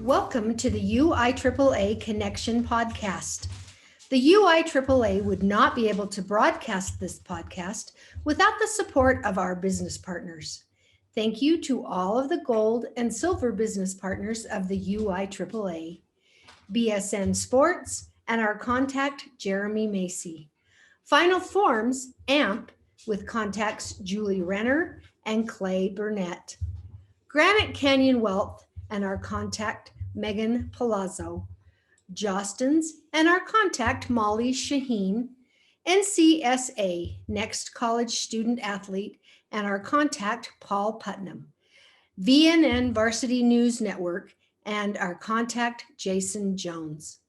Welcome to the UIAAA Connection podcast. The UIAAA would not be able to broadcast this podcast without the support of our business partners. Thank you to all of the gold and silver business partners of the UIAAA, BSN Sports, and our contact, Jeremy Macy. Final Forms, AMP, with contacts Julie Renner and Clay Burnett. Granite Canyon Wealth and our contact, Megan Palazzo. Jostens and our contact, Molly Shaheen. NCSA, Next College Student Athlete, and our contact, Paul Putnam. VNN Varsity News Network and our contact, Jason Jones.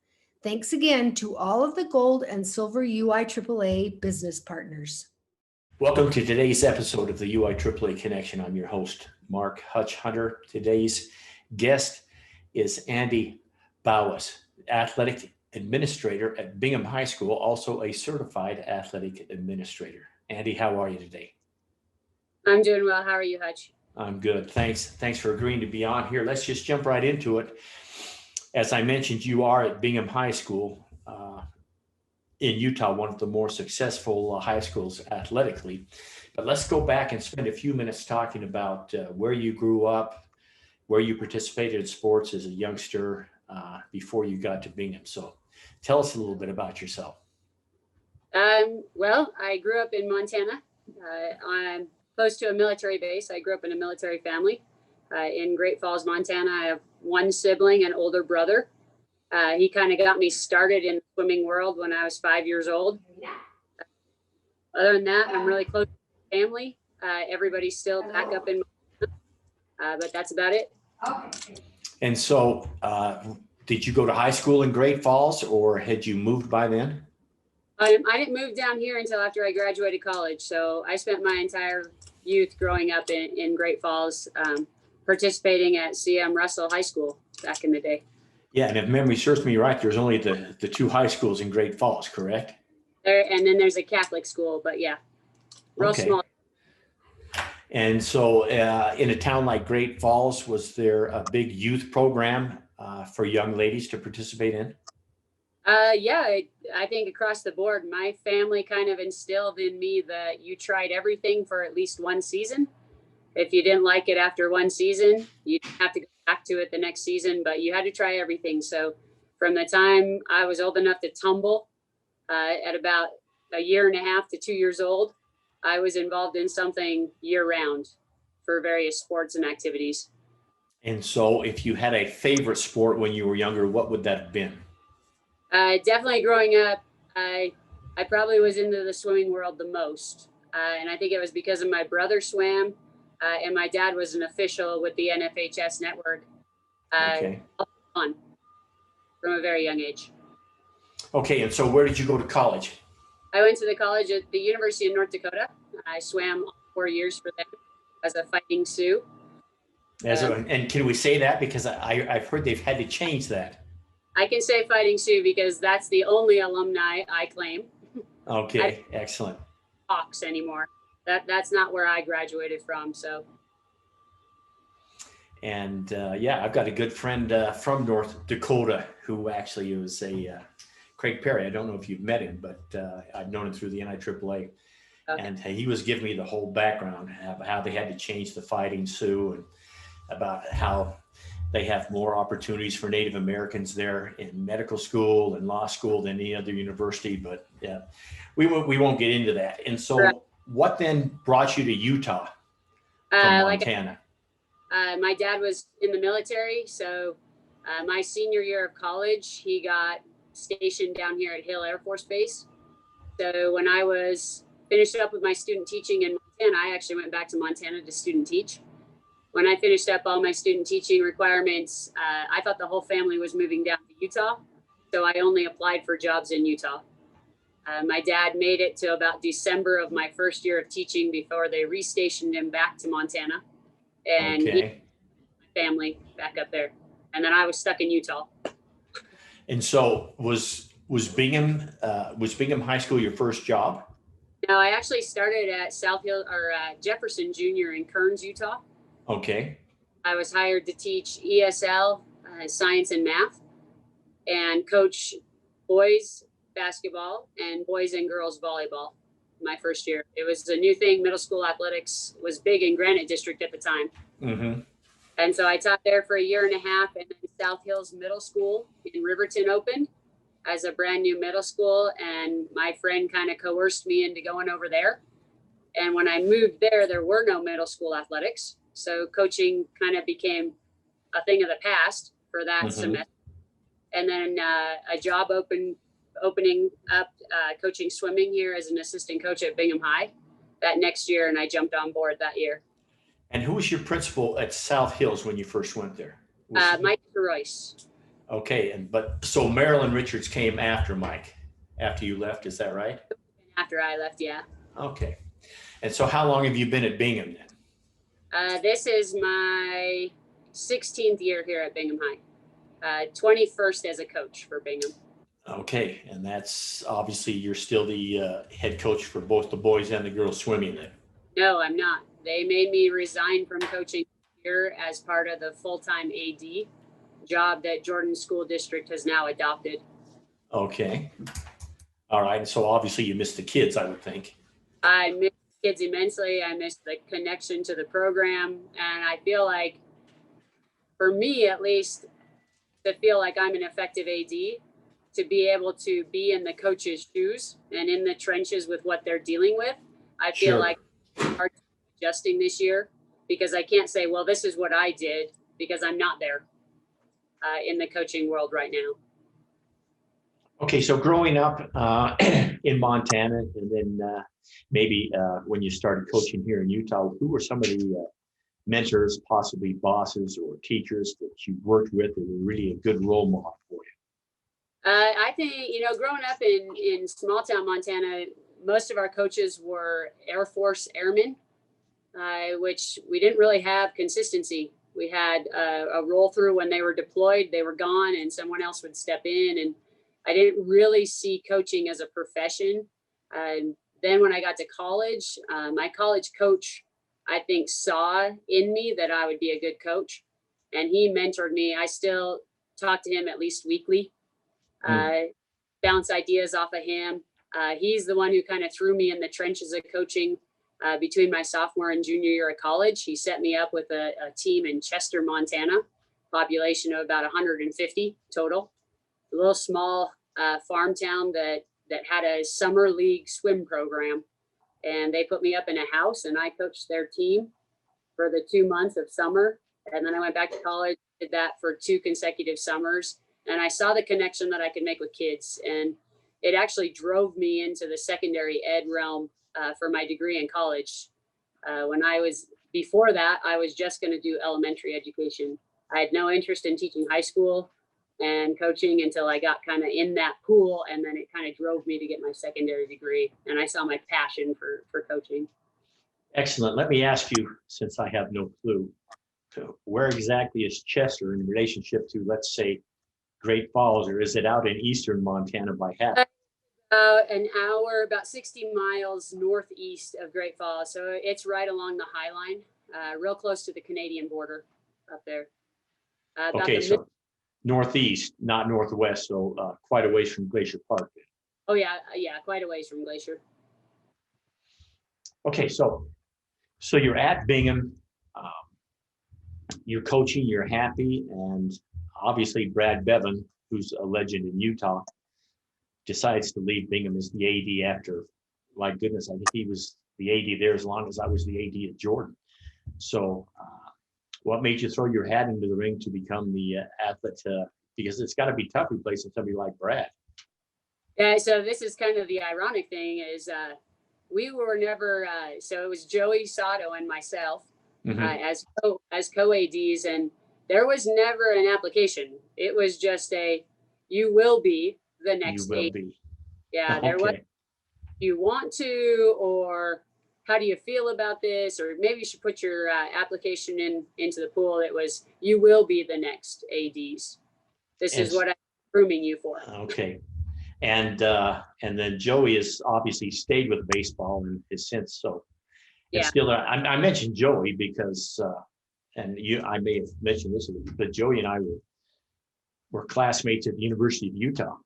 Thanks again to all of the gold and silver UIAAA business partners. Welcome to today's episode of the UIAAA Connection. I'm your host, Mark Hutch Hunter. Today's guest is Andee Bouwhuis, athletic administrator at Bingham High School, also a certified athletic administrator. Andee, how are you today? I'm doing well. How are you, Hutch? I'm good. Thanks for agreeing to be on here. Let's just jump right into it. As I mentioned, you are at Bingham High School in Utah, one of the more successful high schools athletically. But let's go back and spend a few minutes talking about where you grew up, where you participated in sports as a youngster before you got to Bingham. So tell us a little bit about yourself. Well, I grew up in Montana. I'm close to a military base. I grew up in a military family in Great Falls, Montana. I have one sibling, an older brother. He kind of got me started in the swimming world when I was 5 years old. Other than that, I'm really close to my family. Everybody's still back up in Montana, but that's about it. And so did you go to high school in Great Falls, or had you moved by then? I didn't move down here until after I graduated college. So I spent my entire youth growing up in Great Falls, participating at CM Russell High School back in the day. Yeah, and if memory serves me right, there's only the two high schools in Great Falls, correct? And then there's a Catholic school, but yeah, real small. And so in a town like Great Falls, was there a big youth program for young ladies to participate in? Yeah, I think across the board, my family kind of instilled in me that you tried everything for at least one season. If you didn't like it after one season, you didn't have to go back to it the next season, but you had to try everything. So from the time I was old enough to tumble at about a year and a half to 2 years old, I was involved in something year round for various sports and activities. And so if you had a favorite sport when you were younger, what would that have been? Definitely growing up, I probably was into the swimming world the most. And I think it was because of my brother swam and my dad was an official with the NFHS network. Fun from a very young age. Okay, and so where did you go to college? I went to the college at the University of North Dakota. I swam 4 years for them as a Fighting Sioux. And can we say that? Because I've heard they've had to change that. I can say Fighting Sioux because that's the only alumni I claim. Okay, excellent. Hawks anymore. That's not where I graduated from. So. And yeah, I've got a good friend from North Dakota who actually was Craig Perry. I don't know if you've met him, but I've known him through the NIAAA. Okay. And he was giving me the whole background of how they had to change the Fighting Sioux and about how they have more opportunities for Native Americans there in medical school and law school than any other university. But yeah, we won't get into that. And so what then brought you to Utah from Montana? My dad was in the military. So my senior year of college, he got stationed down here at Hill Air Force Base. So when I was finished up with my student teaching in Montana, I actually went back to Montana to student teach. When I finished up all my student teaching requirements, I thought the whole family was moving down to Utah. So I only applied for jobs in Utah. My dad made it to about December of my first year of teaching before they restationed him back to Montana. And he had my family back up there. And then I was stuck in Utah. And so was Bingham High School your first job? No, I actually started at Jefferson Junior in Kearns, Utah. Okay. I was hired to teach ESL science and math, and coach boys basketball and boys and girls volleyball my first year. It was a new thing. Middle school athletics was big in Granite District at the time. Mm-hmm. And so I taught there for a year and a half, and then South Hills Middle School in Riverton opened as a brand new middle school. And my friend kind of coerced me into going over there. And when I moved there, there were no middle school athletics. So coaching kind of became a thing of the past for that semester. And then a job opening up coaching swimming here as an assistant coach at Bingham High that next year. And I jumped on board that year. And who was your principal at South Hills when you first went there? Mike Royce. Okay, so Marilyn Richards came after Mike, after you left, is that right? After I left, yeah. Okay. And so how long have you been at Bingham then? This is my 16th year here at Bingham High. 21st as a coach for Bingham. Okay, and that's obviously you're still the head coach for both the boys and the girls swimming then. No, I'm not. They made me resign from coaching here as part of the full-time AD job that Jordan School District has now adopted. Okay. All right. So obviously you miss the kids, I would think. I miss kids immensely. I miss the connection to the program. And I feel like, for me at least, to feel like I'm an effective AD, to be able to be in the coach's shoes and in the trenches with what they're dealing with, I feel like hard adjusting this year, because I can't say, well, this is what I did, because I'm not there in the coaching world right now. Okay, so growing up in Montana, and then maybe when you started coaching here in Utah, who were some of the mentors, possibly bosses or teachers that you worked with that were really a good role model for you? I think, growing up in small town Montana, most of our coaches were Air Force airmen, which we didn't really have consistency. We had a roll through when they were deployed, they were gone, and someone else would step in. And I didn't really see coaching as a profession. Then when I got to college, my college coach, I think, saw in me that I would be a good coach, and he mentored me. I still talk to him at least weekly, bounce ideas off of him. He's the one who kind of threw me in the trenches of coaching between my sophomore and junior year of college. He set me up with a team in Chester, Montana, population of about 150 total. A little small farm town that had a summer league swim program. And they put me up in a house and I coached their team for the 2 months of summer. And then I went back to college, did that for 2 consecutive summers. And I saw the connection that I could make with kids. And it actually drove me into the secondary ed realm for my degree in college. Before that, I was just going to do elementary education. I had no interest in teaching high school and coaching until I got kind of in that pool. And then it kind of drove me to get my secondary degree. And I saw my passion for coaching. Excellent. Let me ask you, since I have no clue, where exactly is Chester in relationship to, let's say, Great Falls, or is it out in eastern Montana by half? An hour, about 60 miles northeast of Great Falls. So it's right along the High Line, real close to the Canadian border up there. Okay, so northeast, not northwest, so quite a ways from Glacier Park. Oh yeah, quite a ways from Glacier. Okay, so you're at Bingham, you're coaching, you're happy, and obviously Brad Bevan, who's a legend in Utah, decides to leave Bingham as the AD after, my goodness, I think he was the AD there as long as I was the AD at Jordan. So what made you throw your hat into the ring to become the athlete? Because it's got to be tough replacing somebody like Brad. Yeah, so this is kind of the ironic thing is we were never, so it was Joey Sato and myself as co-ADs, and there was never an application. It was just you will be the next You will AD. be. Yeah, there was, you want to, or how do you feel about this? Or maybe you should put your application into the pool. It was, you will be the next ADs. This is what I'm grooming you for. Okay. And then Joey has obviously stayed with baseball and has since, so. Yeah. And still, I mentioned Joey because, and I may have mentioned this, but Joey and I were were classmates at the University of Utah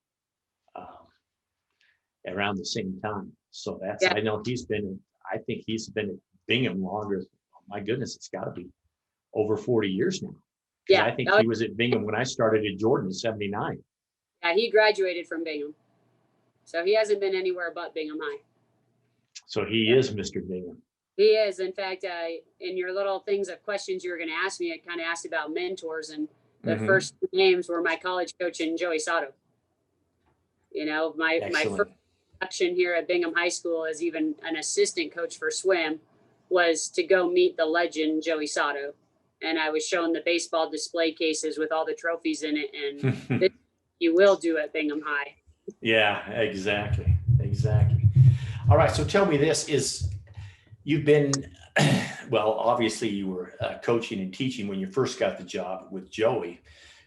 around the same time. So that's, I know I think he's been at Bingham longer. My goodness, it's got to be over 40 years now. Yeah. I think he was at Bingham when I started at Jordan in 79. Yeah, he graduated from Bingham. So he hasn't been anywhere but Bingham High. So he is Mr. Bingham. He is. In fact, in your little things of questions you were going to ask me, it kind of asked about mentors, and the first two names were my college coach and Joey Sato. You know, my first introduction here at Bingham High School as even an assistant coach for swim was to go meet the legend Joey Sato. And I was shown the baseball display cases with all the trophies in it, and this you will do at Bingham High. Yeah, exactly. All right, so tell me this, you've been, well, obviously you were coaching and teaching when you first got the job with Joey.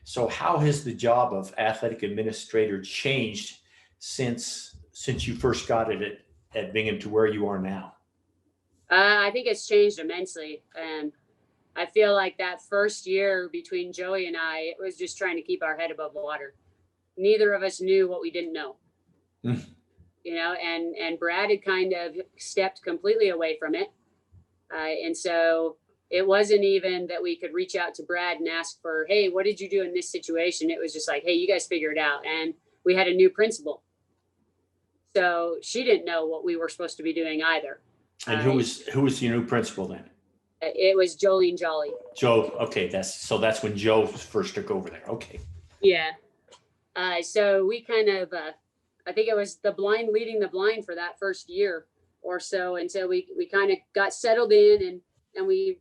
So how has the job of athletic administrator changed since you first got it at Bingham to where you are now? I think it's changed immensely. And I feel like that first year between Joey and I, it was just trying to keep our head above water. Neither of us knew what we didn't know. You know, and Brad had kind of stepped completely away from it. And so it wasn't even that we could reach out to Brad and ask for, hey, what did you do in this situation? It was just like, hey, you guys figure it out. And we had a new principal. So she didn't know what we were supposed to be doing either. And who was your new principal then? It was Jolene Jolly. Joe. Okay. That's when Joe first took over there. Okay. Yeah. So we kind of, I think it was the blind leading the blind for that first year or so until we kind of got settled in and we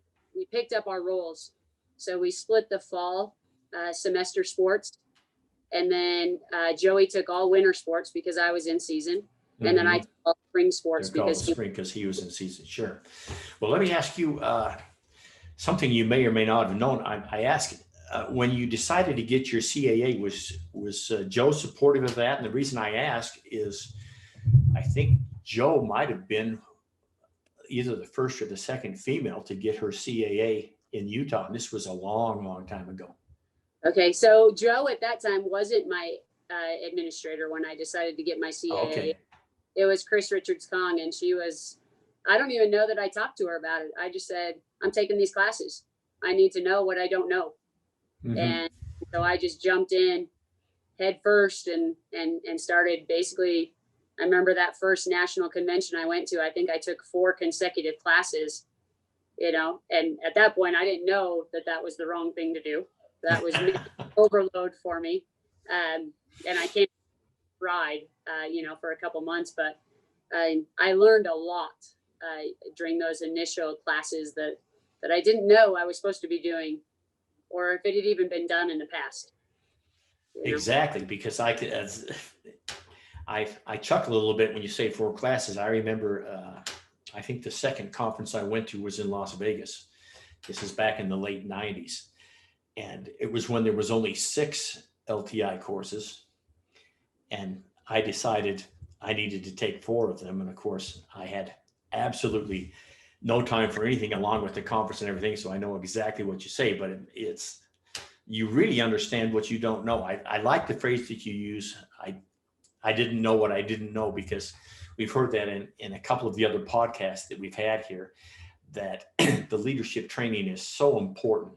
picked up our roles. So we split the fall semester sports, and then Joey took all winter sports because I was in season, and then I took all spring sports because he was in season. Sure. Well, let me ask you something you may or may not have known. I asked when you decided to get your CAA, was Joe supportive of that? And the reason I ask is I think Joe might have been either the first or the second female to get her CAA in Utah. And this was a long time ago. Okay. So Joe at that time wasn't my administrator when I decided to get my CAA. Okay. It was Chris Richards-Kong, and she was, I don't even know that I talked to her about it. I just said, I'm taking these classes. I need to know what I don't know. And so I just jumped in head first and started basically. I remember that first national convention I went to, I think I took 4 consecutive classes, you know, and at that point I didn't know that was the wrong thing to do. That was overload for me. And I can't ride, you know, for a couple months, but I learned a lot during those initial classes that I didn't know I was supposed to be doing, or if it had even been done in the past. You know? Exactly, because I chuckle a little bit when you say 4 classes. I remember, I think the second conference I went to was in Las Vegas. This is back in the late 90s. And it was when there was only 6 LTI courses. And I decided I needed to take 4 of them. And of course, I had absolutely no time for anything along with the conference and everything. So I know exactly what you say, but it's, you really understand what you don't know. I like the phrase that you use. I didn't know what I didn't know, because we've heard that in a couple of the other podcasts that we've had here, that the leadership training is so important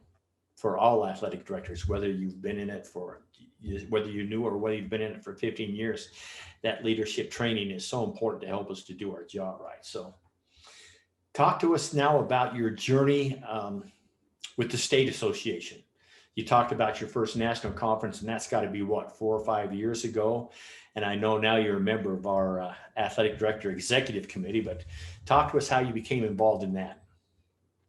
for all athletic directors, whether you've been in it whether you knew or whether you've been in it for 15 years, that leadership training is so important to help us to do our job right. So talk to us now about your journey with the state association. You talked about your first national conference, and that's got to be what, 4 or 5 years ago. And I know now you're a member of our athletic director executive committee, but talk to us how you became involved in that.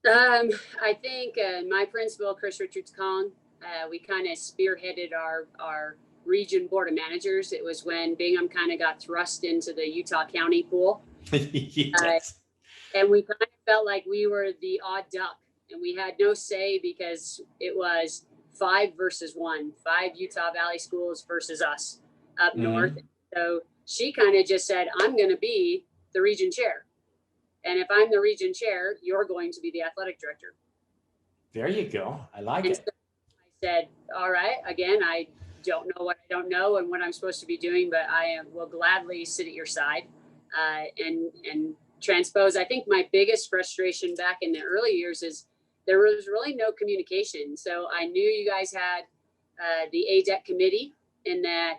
I think my principal, Chris Richards-Kong, we kind of spearheaded our region board of managers. It was when Bingham kind of got thrust into the Utah County pool. Yes. And we kind of felt like we were the odd duck, and we had no say because it was 5 versus 1, 5 Utah Valley schools versus us up north. So she kind of just said, I'm going to be the region chair. And if I'm the region chair, you're going to be the athletic director. There you go. I like it. So I said, all right. Again, I don't know what I don't know and what I'm supposed to be doing, but will gladly sit at your side and transpose. I think my biggest frustration back in the early years is there was really no communication. So I knew you guys had the ADEC committee and that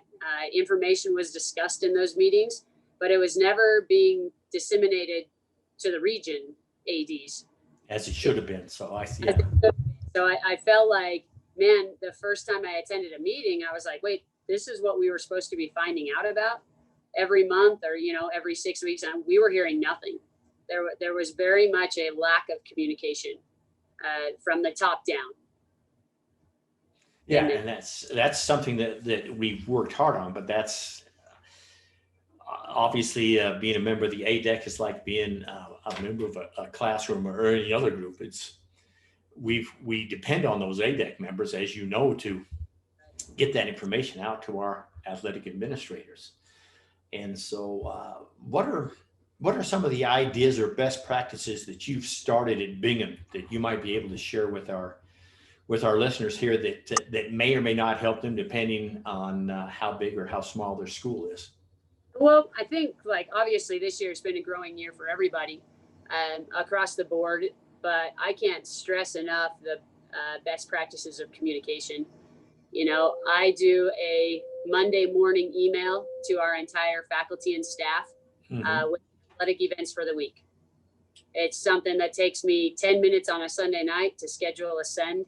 information was discussed in those meetings, but it was never being disseminated to the region ADs. As it should have been. So I see. So I felt like, man, the first time I attended a meeting, I was like, wait, this is what we were supposed to be finding out about every month or, every 6 weeks. And we were hearing nothing. There was very much a lack of communication from the top down. Yeah, and that's something that we've worked hard on, but that's obviously being a member of the ADEC is like being a member of a classroom or any other group. We depend on those ADEC members, as you know, to get that information out to our athletic administrators. And so what are some of the ideas or best practices that you've started at Bingham that you might be able to share with our listeners here that may or may not help them depending on how big or how small their school is? Well, I think obviously this year has been a growing year for everybody across the board, but I can't stress enough the best practices of communication. I do a Monday morning email to our entire faculty and staff with athletic events for the week. It's something that takes me 10 minutes on a Sunday night to schedule a send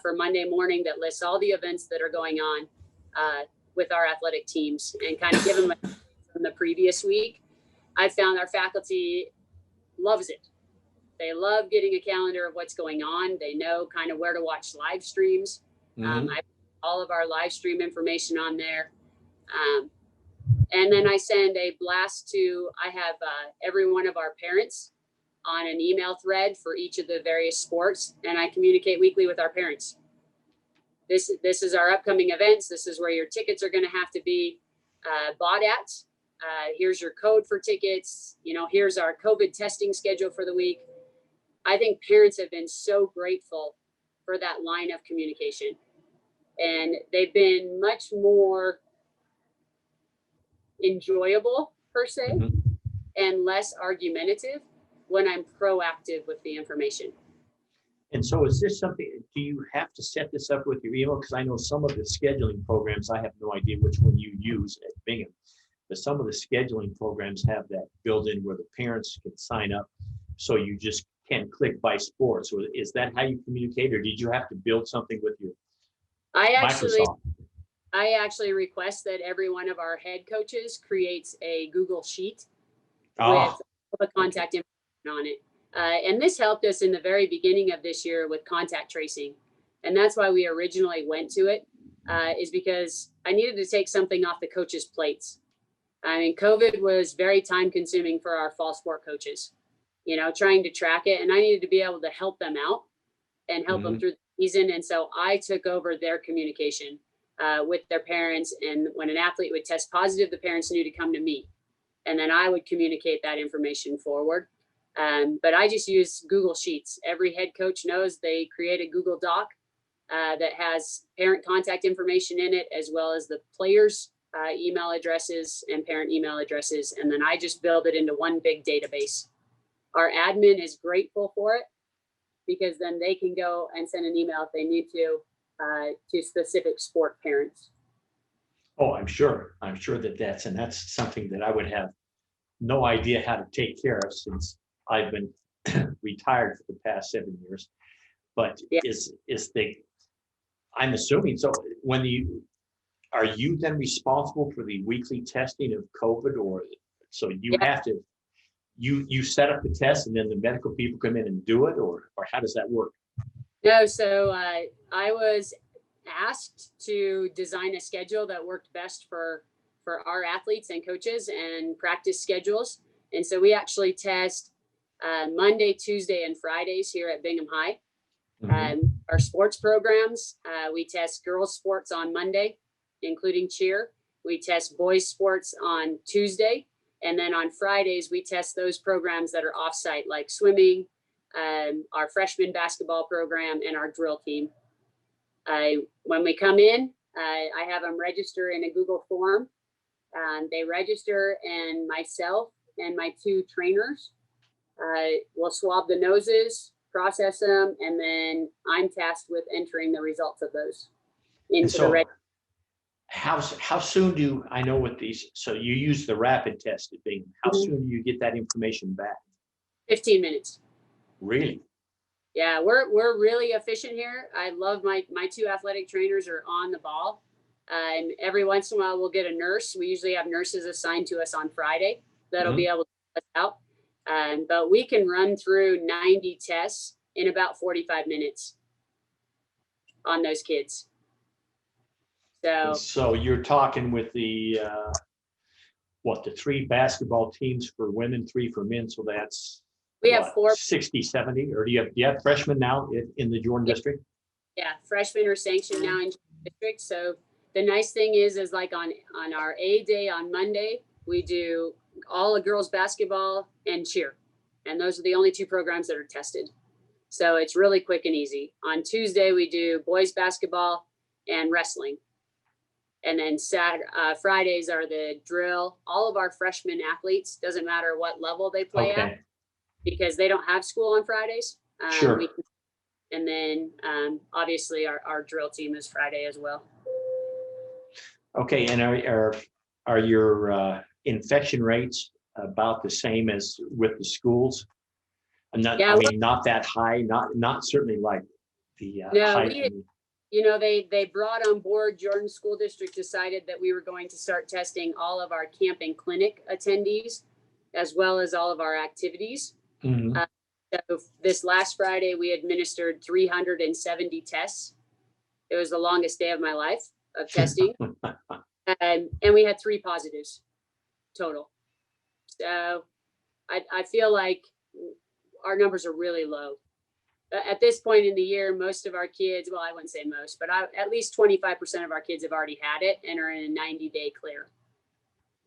for Monday morning that lists all the events that are going on with our athletic teams and kind of give them from the previous week. I found our faculty loves it. They love getting a calendar of what's going on. They know kind of where to watch live streams. I put all of our live stream information on there. And then I send a blast I have every one of our parents on an email thread for each of the various sports, and I communicate weekly with our parents. This is our upcoming events. This is where your tickets are going to have to be bought at. Here's your code for tickets. Here's our COVID testing schedule for the week. I think parents have been so grateful for that line of communication, and they've been much more enjoyable per se and less argumentative when I'm proactive with the information. And so is this something, do you have to set this up with your email? Because I know some of the scheduling programs, I have no idea which one you use at Bingham, but some of the scheduling programs have that built in where the parents can sign up. So you just can click by sports. Or is that how you communicate, or did you have to build something with your Microsoft? I actually request that every one of our head coaches creates a Google Sheet with all the contact information on it. And this helped us in the very beginning of this year with contact tracing. And that's why we originally went to it, is because I needed to take something off the coaches' plates. I mean, COVID was very time consuming for our fall sport coaches, trying to track it. And I needed to be able to help them out and help them through the season. And so I took over their communication with their parents. And when an athlete would test positive, the parents knew to come to me. And then I would communicate that information forward. But I just use Google Sheets. Every head coach knows they create a Google Doc that has parent contact information in it, as well as the players' email addresses and parent email addresses. And then I just build it into one big database. Our admin is grateful for it because then they can go and send an email if they need to specific sport parents. Oh, I'm sure that's something that I would have no idea how to take care of since I've been retired for the past 7 years. But I'm assuming, so are you then responsible for the weekly testing of COVID, or so you have to, you set up the test and then the medical people come in and do it, or how does that work? No, so I was asked to design a schedule that worked best for our athletes and coaches and practice schedules. And so we actually test Monday, Tuesday, and Fridays here at Bingham High. Our sports programs, we test girls sports on Monday, including cheer. We test boys sports on Tuesday. And then on Fridays, we test those programs that are offsite, like swimming, our freshman basketball program, and our drill team. When we come in, I have them register in a Google form. They register, and myself and my 2 trainers will swab the noses, process them, and then I'm tasked with entering the results of those into the register. How soon do I know what these? So you use the rapid test at Bingham. How soon do you get that information back? 15 minutes. Really? Yeah, we're really efficient here. I love my 2 athletic trainers are on the ball. And every once in a while we'll get a nurse. We usually have nurses assigned to us on Friday that'll be able to help us out. But we can run through 90 tests in about 45 minutes on those kids. So you're talking with the 3 basketball teams for women, 3 for men. So that's we have 4 60, 70, or do you have freshmen now in the Jordan district? Yeah, freshmen are sanctioned now in Jordan district. So the nice thing is like on our A day on Monday, we do all of girls basketball and cheer. And those are the only 2 programs that are tested. So it's really quick and easy. On Tuesday, we do boys basketball and wrestling. And then Fridays are the drill. All of our freshman athletes, doesn't matter what level they play at, because they don't have school on Fridays. Sure. And then obviously our drill team is Friday as well. Okay, and are your infection rates about the same as with the schools? Not that high, not certainly like the high. They brought on board, Jordan School District decided that we were going to start testing all of our camp and clinic attendees, as well as all of our activities. So this last Friday, we administered 370 tests. It was the longest day of my life of testing. And we had 3 positives total. So I feel like our numbers are really low. At this point in the year, most of our kids, well, I wouldn't say most, but at least 25% of our kids have already had it and are in a 90-day clear.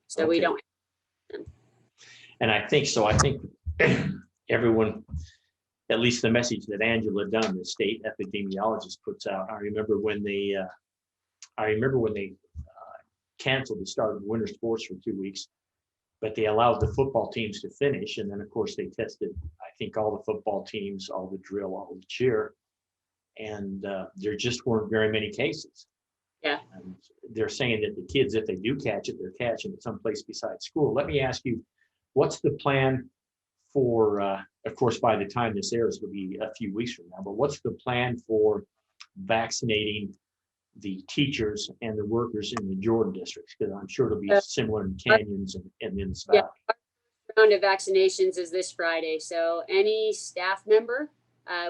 So we don't have them. And I think everyone, at least the message that Angela Dunn, the state epidemiologist, puts out. I remember when they canceled the start of winter sports for 2 weeks, but they allowed the football teams to finish. And then of course they tested, I think, all the football teams, all the drill, all the cheer. And there just weren't very many cases. Yeah. And they're saying that the kids, if they do catch it, they're catching it someplace besides school. Let me ask you, what's the plan for, of course, by the time this airs, it'll be a few weeks from now, but what's the plan for vaccinating the teachers and the workers in the Jordan districts? Because I'm sure it'll be similar in Canyons and in the Valley. Yeah, our round of vaccinations is this Friday. So any staff member,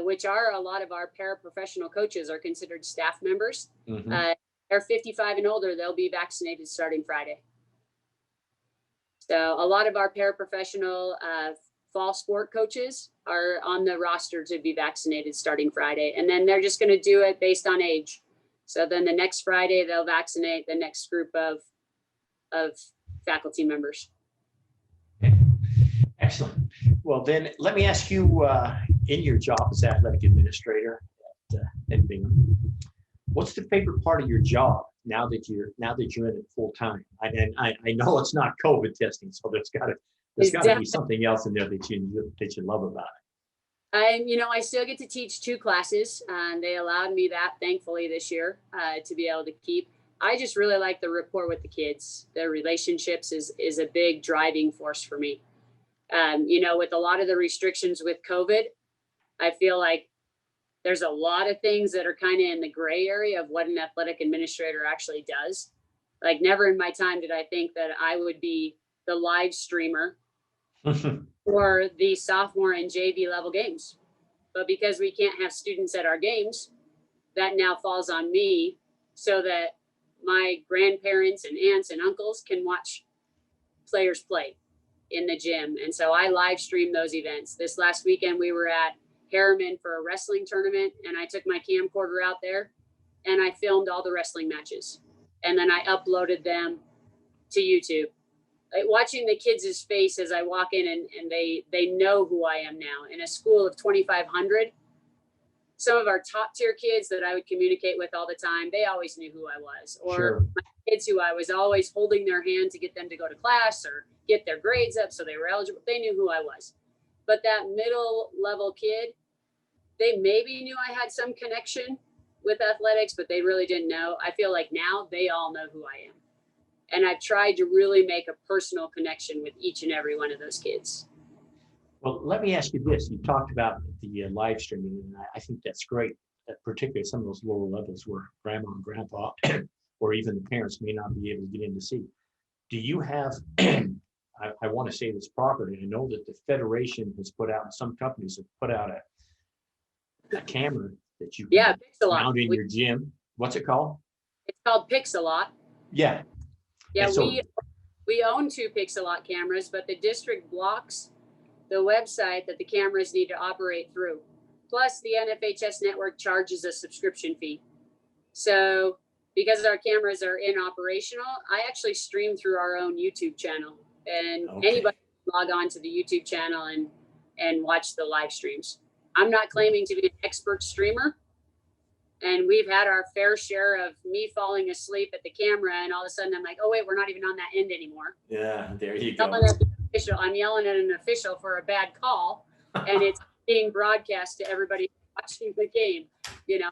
which are a lot of our paraprofessional coaches are considered staff members, they're 55 and older, they'll be vaccinated starting Friday. So a lot of our paraprofessional fall sport coaches are on the roster to be vaccinated starting Friday. And then they're just going to do it based on age. So then the next Friday, they'll vaccinate the next group of faculty members. Excellent. Well, then let me ask you, in your job as athletic administrator at Bingham, what's the favorite part of your job now that you're in it full time? And I know it's not COVID testing, so there's got to be something else in there that you love about it. I still get to teach 2 classes, and they allowed me that, thankfully, this year to be able to keep. I just really like the rapport with the kids. The relationships is a big driving force for me. With a lot of the restrictions with COVID, I feel like there's a lot of things that are kind of in the gray area of what an athletic administrator actually does. Like, never in my time did I think that I would be the live streamer for the sophomore and JV level games. But because we can't have students at our games, that now falls on me so that my grandparents and aunts and uncles can watch players play in the gym. And so I live stream those events. This last weekend, we were at Harriman for a wrestling tournament, and I took my camcorder out there and I filmed all the wrestling matches. And then I uploaded them to YouTube. Watching the kids' face as I walk in and they know who I am now. In a school of 2,500, some of our top tier kids that I would communicate with all the time, they always knew who I was. Or Sure. my kids who I was always holding their hand to get them to go to class or get their grades up so they were eligible, they knew who I was. But that middle level kid, they maybe knew I had some connection with athletics, but they really didn't know. I feel like now they all know who I am. And I've tried to really make a personal connection with each and every one of those kids. Well, let me ask you this. You talked about the live streaming, and I think that's great, particularly some of those lower levels where grandma and grandpa or even the parents may not be able to get in to see. Do you have, I want to say this properly, I know that the Federation has put out, and some companies have put out a camera that you can mount in your gym. What's it called? It's called Pixelot. Yeah. Yeah, so, we own 2 Pixelot cameras, but the district blocks the website that the cameras need to operate through. Plus, the NFHS network charges a subscription fee. So, because our cameras are inoperational, I actually stream through our own YouTube channel, and anybody can log on to the YouTube channel and watch the live streams. I'm not claiming to be an expert streamer, and we've had our fair share of me falling asleep at the camera, and all of a sudden I'm like, oh wait, we're not even on that end anymore. Yeah, there you go. I'm yelling at an official for a bad call, and it's being broadcast to everybody watching the game. You know,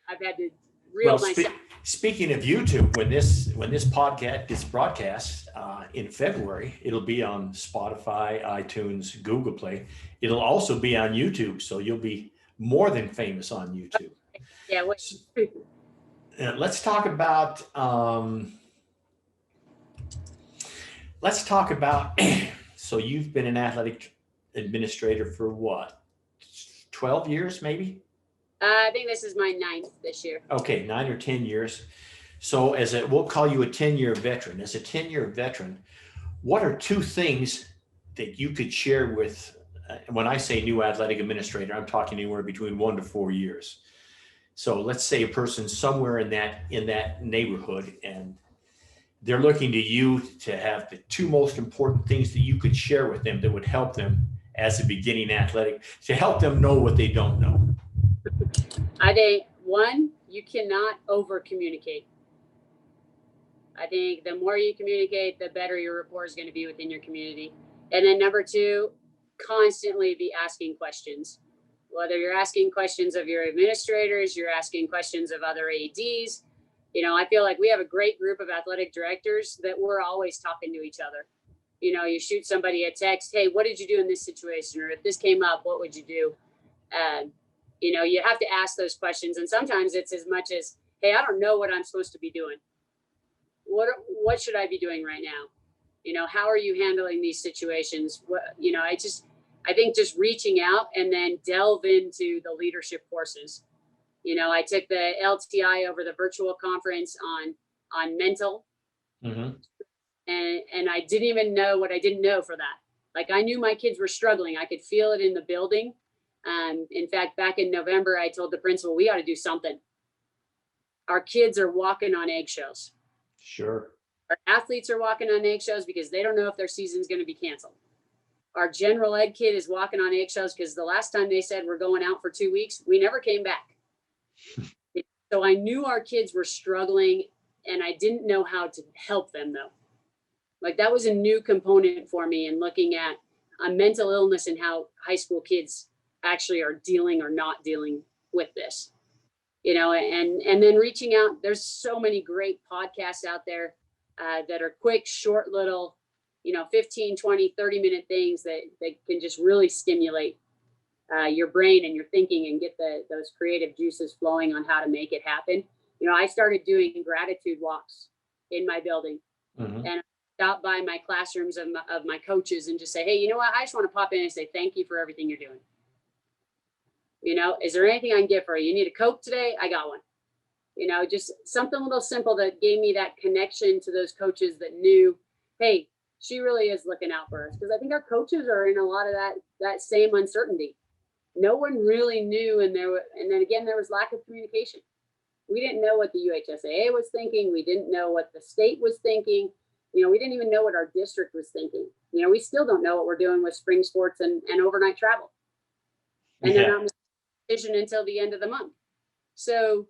I've had to reel myself. Speaking of YouTube, when this podcast gets broadcast in February, it'll be on Spotify, iTunes, Google Play. It'll also be on YouTube, so you'll be more than famous on YouTube. Yeah. Let's talk about. So you've been an athletic administrator for what, 12 years, maybe? I think this is my 9th this year. Okay, 9 or 10 years. So we'll call you a 10-year veteran. As a 10-year veteran, what are 2 things that you could share with, when I say new athletic administrator, I'm talking anywhere between 1 to 4 years. So let's say a person somewhere in that neighborhood, and they're looking to you to have the 2 most important things that you could share with them that would help them as a beginning athletic, to help them know what they don't know. I think 1, you cannot over communicate. I think the more you communicate, the better your rapport is going to be within your community. And then number 2, constantly be asking questions. Whether you're asking questions of your administrators, you're asking questions of other ADs. You know, I feel like we have a great group of athletic directors that we're always talking to each other. You know, you shoot somebody a text, hey, what did you do in this situation? Or if this came up, what would you do? You know, you have to ask those questions. And sometimes it's as much as, hey, I don't know what I'm supposed to be doing. What should I be doing right now? You know, how are you handling these situations? You know, I think just reaching out and then delve into the leadership courses. You know, I took the LTI over the virtual conference on mental. Mm-hmm. And I didn't even know what I didn't know for that. Like, I knew my kids were struggling. I could feel it in the building. In fact, back in November, I told the principal, we got to do something. Our kids are walking on eggshells. Sure. Our athletes are walking on eggshells because they don't know if their season's going to be canceled. Our general ed kid is walking on eggshells because the last time they said we're going out for 2 weeks, we never came back. So I knew our kids were struggling, and I didn't know how to help them, though. Like, that was a new component for me in looking at a mental illness and how high school kids actually are dealing or not dealing with this. You know, and then reaching out. There's so many great podcasts out there that are quick, short, little, you know, 15, 20, 30-minute things that can just really stimulate your brain and your thinking and get those creative juices flowing on how to make it happen. You know, I started doing gratitude walks in my building. Mm-hmm. And I stopped by my classrooms of my coaches and just say, hey, you know what? I just want to pop in and say thank you for everything you're doing. You know, is there anything I can get for you? You need a Coke today? I got one. You know, just something a little simple that gave me that connection to those coaches that knew, hey, she really is looking out for us. Because I think our coaches are in a lot of that same uncertainty. No one really knew, and then again, there was lack of communication. We didn't know what the UIAAA was thinking. We didn't know what the state was thinking. You know, we didn't even know what our district was thinking. You know, we still don't know what we're doing with spring sports and overnight travel. And they're not decision until the end of the month. So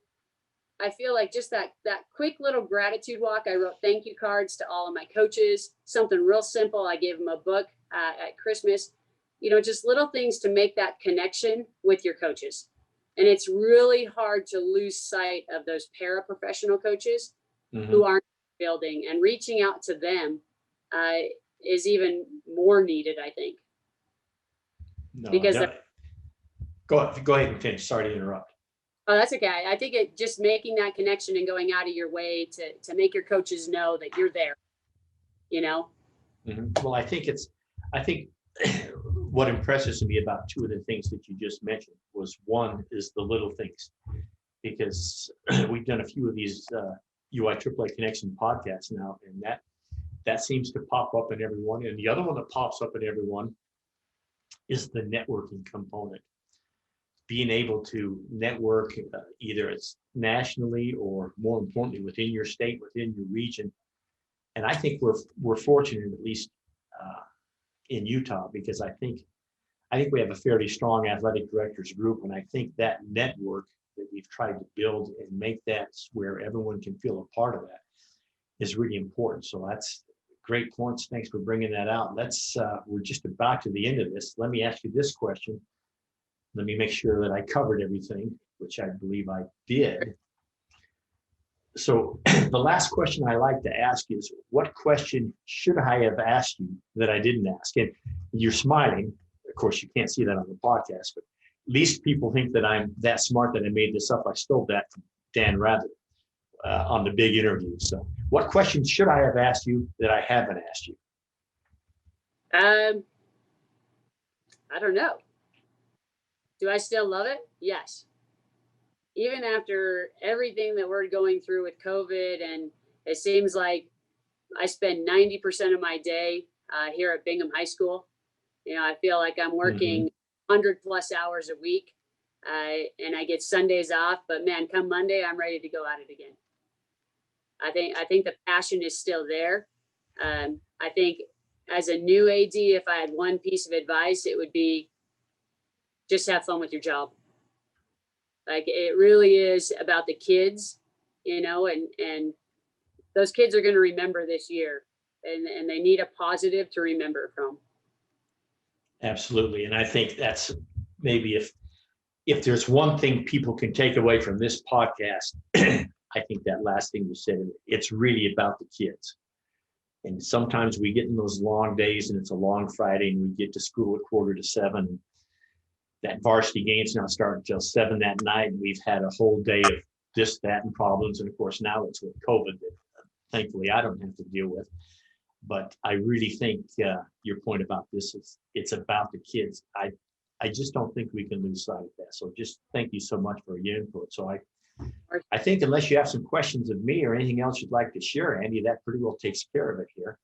I feel like just that quick little gratitude walk. I wrote thank you cards to all of my coaches, something real simple. I gave them a book at Christmas, just little things to make that connection with your coaches. And it's really hard to lose sight of those paraprofessional coaches who aren't building, and reaching out to them is even more needed, I think. No, because go ahead and finish. Sorry to interrupt. Oh, that's okay. I think it just making that connection and going out of your way to make your coaches know that you're there, Well, I think what impresses me about two of the things that you just mentioned was, one is the little things, because we've done a few of these UIAAA Connection podcasts now, and that seems to pop up in everyone. And the other one that pops up in everyone is the networking component. Being able to network, either it's nationally or, more importantly, within your state, within your region. And I think we're fortunate, at least in Utah, because I think we have a fairly strong athletic directors group, and I think that network that we've tried to build and make that where everyone can feel a part of that is really important. So that's great points. Thanks for bringing that out. We're just about to the end of this. Let me ask you this question. Let me make sure that I covered everything, which I believe I did. So the last question I like to ask is, what question should I have asked you that I didn't ask? And you're smiling. Of course, you can't see that on the podcast, but at least people think that I'm that smart that I made this up. I stole that from Dan Rather on the big interview. So what question should I have asked you that I haven't asked you? I don't know. Do I still love it? Yes. Even after everything that we're going through with COVID, and it seems like I spend 90% of my day here at Bingham High School. I feel like I'm working 100+ hours a week, and I get Sundays off. But man, come Monday, I'm ready to go at it again. I think the passion is still there. I think as a new AD, if I had one piece of advice, it would be just have fun with your job. Like, it really is about the kids, and those kids are going to remember this year, and they need a positive to remember from. Absolutely. And I think that's maybe if there's one thing people can take away from this podcast, I think that last thing you said, it's really about the kids. And sometimes we get in those long days, and it's a long Friday, and we get to school at 6:45. And that varsity game's not starting until 7 that night. And we've had a whole day of this, that, and problems. And of course, now it's with COVID that thankfully I don't have to deal with. But I really think your point about this is it's about the kids. I just don't think we can lose sight of that. So just thank you so much for your input. So I think unless you have some questions of me or anything else you'd like to share, Andee, that pretty well takes care of it here.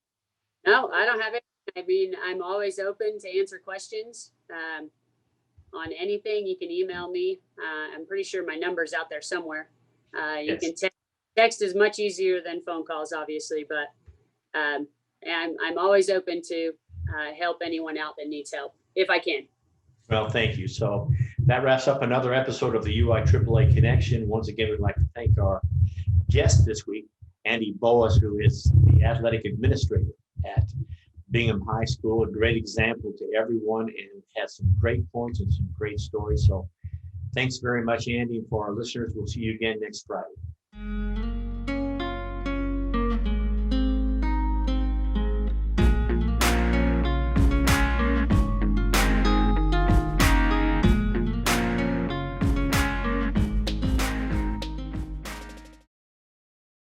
No, I don't have it. I mean, I'm always open to answer questions on anything. You can email me. I'm pretty sure my number's out there somewhere. You can text is much easier than phone calls, obviously, but and I'm always open to help anyone out that needs help if I can. Well, thank you. So that wraps up another episode of the UIAAA Connection. Once again, we'd like to thank our guest this week, Andee Bouwhuis, who is the athletic administrator at Bingham High School, a great example to everyone, and has some great points and some great stories. So thanks very much, Andee. And for our listeners, we'll see you again next Friday.